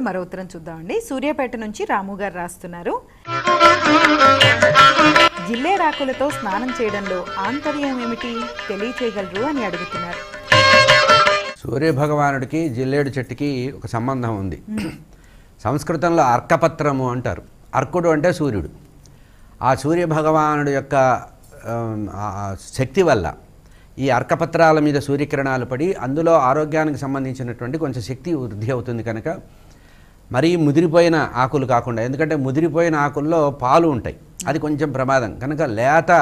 మరో ఉత్తరం చూద్దామండి. సూర్యాపేట నుంచి రాము గారు రాస్తున్నారు. జిల్లేడాకులతో స్నానం చేయడంలో ఆంతర్యం ఏమిటి తెలియచేయగలరు అని అడుగుతున్నారు. సూర్య భగవానుడికి జిల్లేడు చెట్టుకి ఒక సంబంధం ఉంది. సంస్కృతంలో అర్కపత్రము అంటారు. అర్కుడు అంటే సూర్యుడు. ఆ సూర్య భగవానుడి యొక్క శక్తి వల్ల ఈ అర్కపత్రాల మీద సూర్యకిరణాలు పడి అందులో ఆరోగ్యానికి సంబంధించినటువంటి కొంచెం శక్తి వృద్ధి అవుతుంది. కనుక మరీ ముదిరిపోయిన ఆకులు కాకుండా, ఎందుకంటే ముదిరిపోయిన ఆకుల్లో పాలు ఉంటాయి, అది కొంచెం ప్రమాదం. కనుక లేత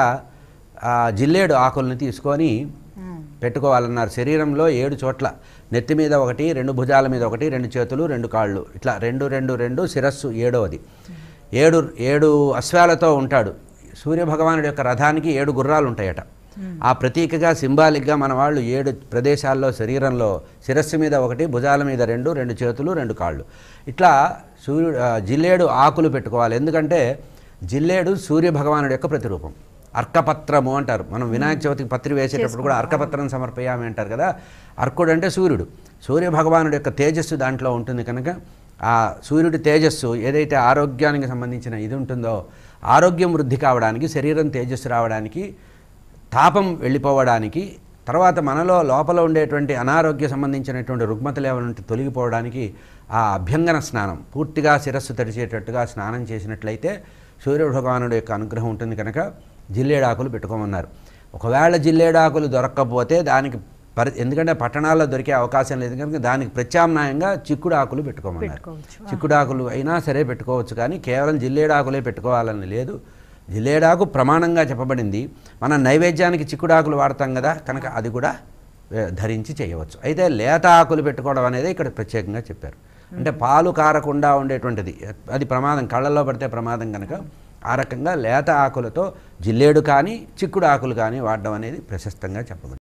జిల్లేడు ఆకుల్ని తీసుకొని పెట్టుకోవాలన్నారు. శరీరంలో 7 చోట్ల, నెత్తి మీద 1, 2 భుజాల మీద 1, 2 చేతులు, 2 కాళ్ళు, ఇట్లా 2 2 2, శిరస్సు 7వది. 7 అశ్వాలతో ఉంటాడు. సూర్యభగవానుడి యొక్క రథానికి 7 గుర్రాలు ఉంటాయట. ఆ ప్రతీకగా సింబాలిక్గా మన వాళ్ళు 7 ప్రదేశాల్లో శరీరంలో, శిరస్సు మీద 1, భుజాల మీద 2, 2 చేతులు, 2 కాళ్ళు, ఇట్లా జిల్లేడు ఆకులు పెట్టుకోవాలి. ఎందుకంటే జిల్లేడు సూర్యభగవానుడి యొక్క ప్రతిరూపం. అర్కపత్రము అంటారు. మనం వినాయక చవితికి పత్రి వేసేటప్పుడు కూడా అర్కపత్రం సమర్పయామి అంటారు కదా. అర్కుడు అంటే సూర్యుడు. సూర్యభగవానుడి యొక్క తేజస్సు దాంట్లో ఉంటుంది. కనుక ఆ సూర్యుడి తేజస్సు ఏదైతే ఆరోగ్యానికి సంబంధించిన ఇది ఉంటుందో, ఆరోగ్యం వృద్ధి కావడానికి, శరీరం తేజస్సు రావడానికి, తాపం వెళ్ళిపోవడానికి, తర్వాత మనలో లోపల ఉండేటువంటి అనారోగ్య సంబంధించినటువంటి రుగ్మతలు ఏమైనా తొలగిపోవడానికి ఆ అభ్యంగన స్నానం, పూర్తిగా శిరస్సు తడిచేటట్టుగా స్నానం చేసినట్లయితే సూర్యభగవానుడి యొక్క అనుగ్రహం ఉంటుంది. కనుక జిల్లేడాకులు పెట్టుకోమన్నారు. ఒకవేళ జిల్లేడాకులు దొరక్కపోతే దానికి ఎందుకంటే పట్టణాల్లో దొరికే అవకాశం లేదు కనుక దానికి ప్రత్యామ్నాయంగా చిక్కుడాకులు పెట్టుకోమన్నారు. చిక్కుడాకులు అయినా సరే పెట్టుకోవచ్చు, కానీ కేవలం జిల్లేడాకులే పెట్టుకోవాలని లేదు. జిల్లేడాకు ప్రమాణంగా చెప్పబడింది. మనం నైవేద్యానికి చిక్కుడాకులు వాడతాం కదా, కనుక అది కూడా ధరించి చేయవచ్చు. అయితే లేత ఆకులు పెట్టుకోవడం అనేది ఇక్కడ ప్రత్యేకంగా చెప్పారు. అంటే పాలు కారకుండా ఉండేటువంటిది, అది ప్రమాదం, కళ్ళల్లో పడితే ప్రమాదం. కనుక ఆ రకంగా లేత ఆకులతో జిల్లేడు కానీ చిక్కుడు ఆకులు కానీ వాడడం అనేది ప్రశస్తంగా చెప్పబడింది.